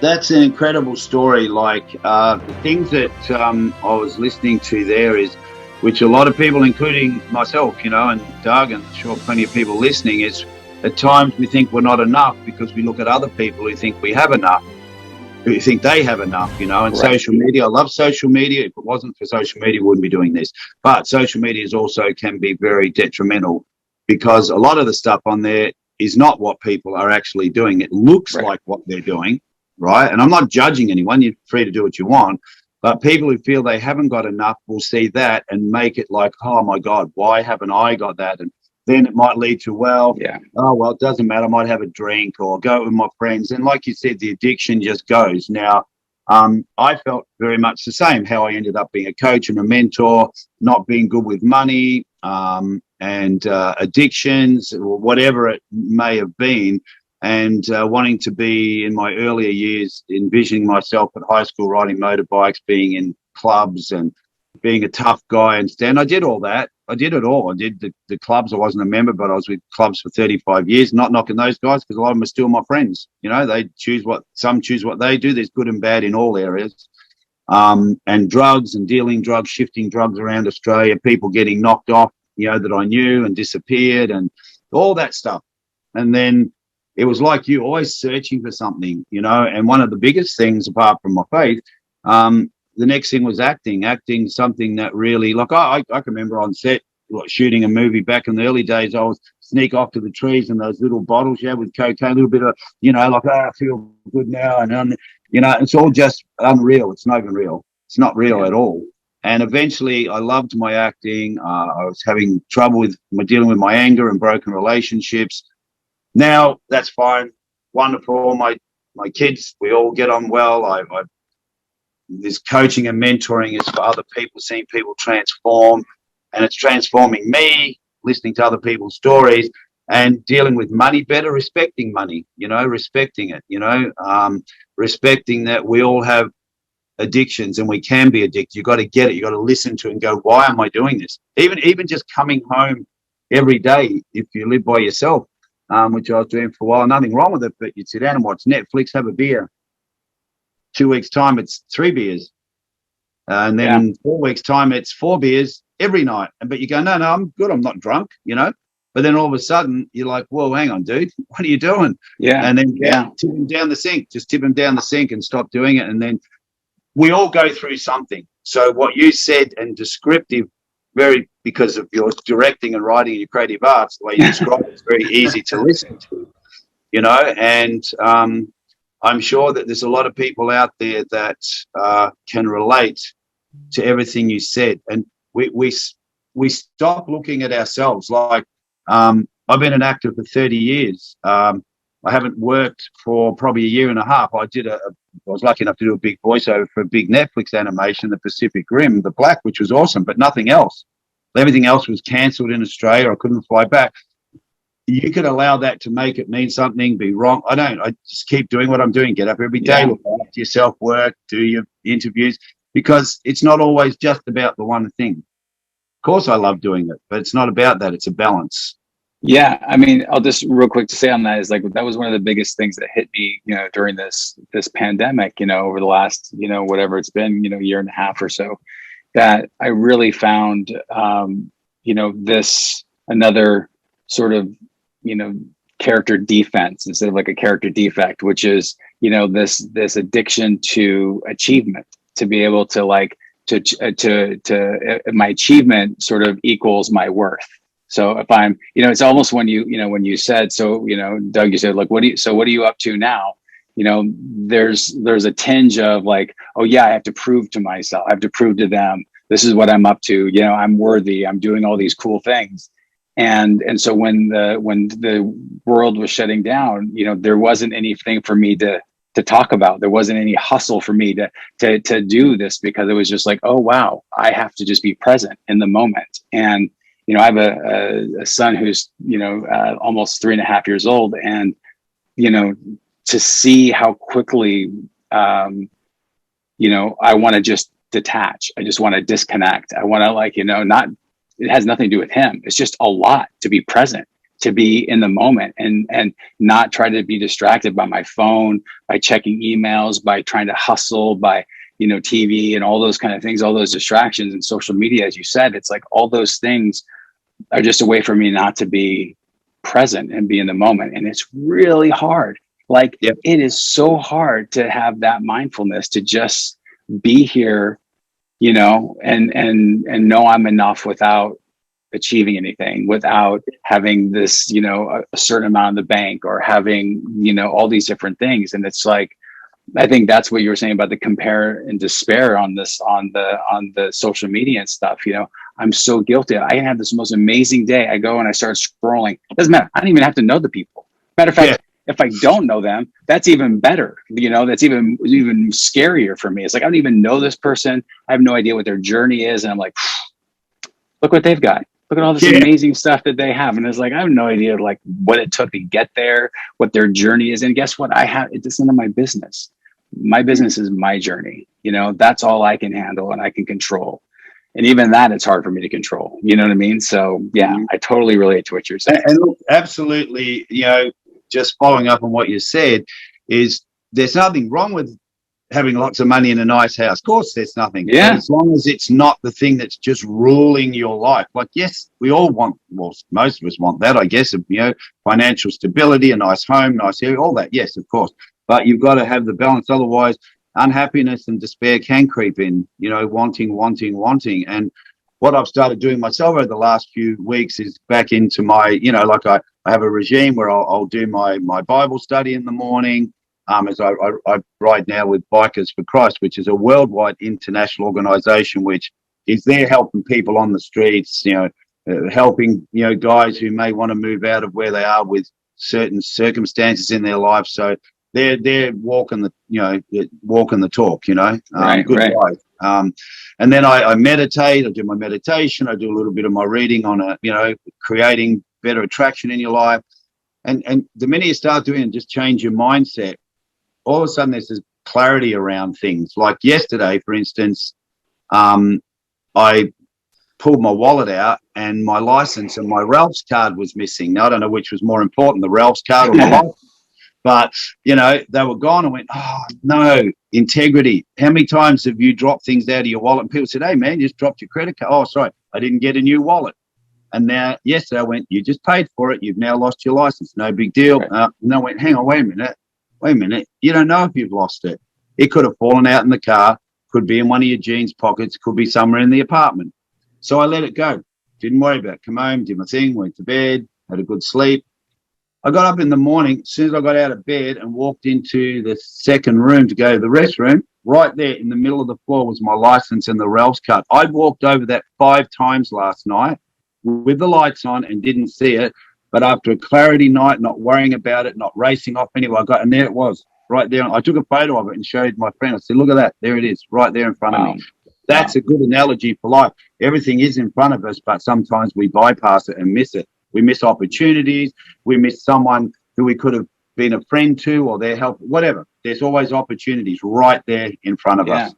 That's an incredible story. Like the things that I was listening to there is, which a lot of people, including myself, and Doug, and I'm sure plenty of people listening, is at times we think we're not enough because we look at other people who think we have enough, who think they have enough, and Right. social media. I love social media. If it wasn't for social media, we wouldn't be doing this. But social media is also can be very detrimental because a lot of the stuff on there is not what people are actually doing. It looks Right. like what they're doing, right? And I'm not judging anyone. You're free to do what you want. But people who feel they haven't got enough will see that and make it like, oh my God, why haven't I got that? And then it might lead to, well, Yeah. oh, well, it doesn't matter. I might have a drink or go with my friends. And like you said, the addiction just goes. Now, I felt very much the same, how I ended up being a coach and a mentor, not being good with money and addictions, or whatever it may have been, and wanting to be in my earlier years, envisioning myself at high school riding motorbikes, being in clubs and being a tough guy and stand. I did all that. I did it all. I did the clubs. I wasn't a member, but I was with clubs for 35 years, not knocking those guys because a lot of them are still my friends. Some choose what they do. There's good and bad in all areas. And drugs and dealing drugs, shifting drugs around Australia, people getting knocked off, that I knew and disappeared and all that stuff. And then it was like you always searching for something, and one of the biggest things apart from my faith, the next thing was acting something that really, like I can remember on set, like shooting a movie back in the early days, I was sneak off to the trees and those little bottles, with cocaine, a little bit of, like, I feel good now. And, it's all just unreal. It's not even real. It's not real Yeah. at all. And eventually I loved my acting. I was having trouble with dealing with my anger and broken relationships. Now that's fine. Wonderful. My kids, we all get on well. I this coaching and mentoring is for other people, seeing people transform, and it's transforming me, listening to other people's stories and dealing with money better, respecting money, respecting it, respecting that we all have addictions and we can be addicted. You got to get it. You got to listen to it and go, why am I doing this? Even just coming home every day, if you live by yourself, which I was doing for a while, nothing wrong with it, but you'd sit down and watch Netflix, have a beer. 2 weeks time, it's 3 beers. And then in 4 weeks time, it's 4 beers every night. But you go, no, I'm good. I'm not drunk, But then all of a sudden you're like, whoa, hang on, dude, what are you doing? Yeah. And then tip him down the sink, just tip him down the sink and stop doing it. And then we all go through something. So what you said and descriptive, because of your directing and writing and your creative arts, the way you describe it, it's very easy to listen to, and I'm sure that there's a lot of people out there that can relate to everything you said. And we stop looking at ourselves. Like I've been an actor for 30 years. I haven't worked for probably a year and a half. I was lucky enough to do a big voiceover for a big Netflix animation, The Pacific Rim, The Black, which was awesome, but nothing else. Everything else was cancelled in Australia. I couldn't fly back. You could allow that to make it mean something, be wrong. I don't. I just keep doing what I'm doing. Get up every day, look after yourself, work, do your interviews, because it's not always just about the one thing. Of course, I love doing it, but it's not about that. It's a balance. Yeah, I mean, I'll just real quick to say on that is like that was one of the biggest things that hit me, during this pandemic, over the last, whatever it's been, year and a half or so, that I really found, this another sort of, character defense instead of like a character defect, which is, this addiction to achievement, to be able to like to my achievement sort of equals my worth. So if I'm, it's almost when you said, so, Doug, you said, like, what are you up to now? There's a tinge of like, oh yeah, I have to prove to myself, I have to prove to them, this is what I'm up to. I'm worthy. I'm doing all these cool things. And so when the world was shutting down, there wasn't anything for me to talk about. There wasn't any hustle for me to do this, because it was just like, oh wow, I have to just be present in the moment. And I have a son who's, almost 3.5 years old. And, to see how quickly, I want to just detach. I just want to disconnect. I want to it has nothing to do with him. It's just a lot to be present, to be in the moment and not try to be distracted by my phone, by checking emails, by trying to hustle, by, you know, TV and all those kind of things, all those distractions and social media, as you said. It's like all those things are just a way for me not to be present and be in the moment. And it's really hard. Like, Yep. it is so hard to have that mindfulness, to just be here, you know, and know I'm enough without achieving anything, without having this, you know, a certain amount in the bank, or having, you know, all these different things. And it's like, I think that's what you were saying about the compare and despair on this, on the social media and stuff. You know, I'm so guilty. I can have this most amazing day. I go and I start scrolling. It doesn't matter. I don't even have to know the people. Matter of fact, if I don't know them, that's even better. You know, that's even scarier for me. It's like, I don't even know this person. I have no idea what their journey is. And I'm like, look what they've got. Look at all this amazing stuff that they have. And it's like, I have no idea like what it took to get there, what their journey is. And guess what? It's none of my business. My business is my journey. You know, that's all I can handle and I can control. And even that, it's hard for me to control. You know what I mean? So yeah, I totally relate to what you're saying. And look, absolutely, you know, just following up on what you said, is there's nothing wrong with having lots of money in a nice house. Of course, there's nothing. Yeah. But as long as it's not the thing that's just ruling your life. Like, yes, we all want, well, most of us want that, I guess, you know, financial stability, a nice home, nice area, all that. Yes, of course. But you've got to have the balance. Otherwise, unhappiness and despair can creep in, you know, wanting. And what I've started doing myself over the last few weeks is back into my, you know, like I have a regime where I'll do my Bible study in the morning. As I ride now with Bikers for Christ, which is a worldwide international organization, which is there helping people on the streets, you know, helping, you know, guys who may want to move out of where they are with certain circumstances in their life. So they're walking the talk, you know, good guys. And then I meditate. I do my meditation. I do a little bit of my reading on creating better attraction in your life. And the minute you start doing it, just change your mindset, all of a sudden there's this clarity around things. Like yesterday, for instance, I pulled my wallet out and my license and my Ralph's card was missing. Now, I don't know which was more important, the Ralph's card or my license. But, you know, they were gone. I went, oh, no, integrity. How many times have you dropped things out of your wallet? And people said, hey, man, you just dropped your credit card. Oh, sorry, I didn't get a new wallet. And now, yesterday I went, you just paid for it. You've now lost your license. No big deal. And I went, hang on, wait a minute. You don't know if you've lost it. It could have fallen out in the car, could be in one of your jeans pockets, could be somewhere in the apartment. So I let it go. Didn't worry about it. Come home, did my thing, went to bed, had a good sleep. I got up in the morning, as soon as I got out of bed and walked into the second room to go to the restroom, right there in the middle of the floor was my license and the Ralph's card. I'd walked over that 5 times last night with the lights on and didn't see it. But after a clarity night, not worrying about it, not racing off anywhere, and there it was, right there. I took a photo of it and showed my friend. I said, look at that. There it is, right there in front of me. That's a good analogy for life. Everything is in front of us, but sometimes we bypass it and miss it. We miss opportunities. We miss someone who we could have been a friend to or their help, whatever. There's always opportunities right there in front of us.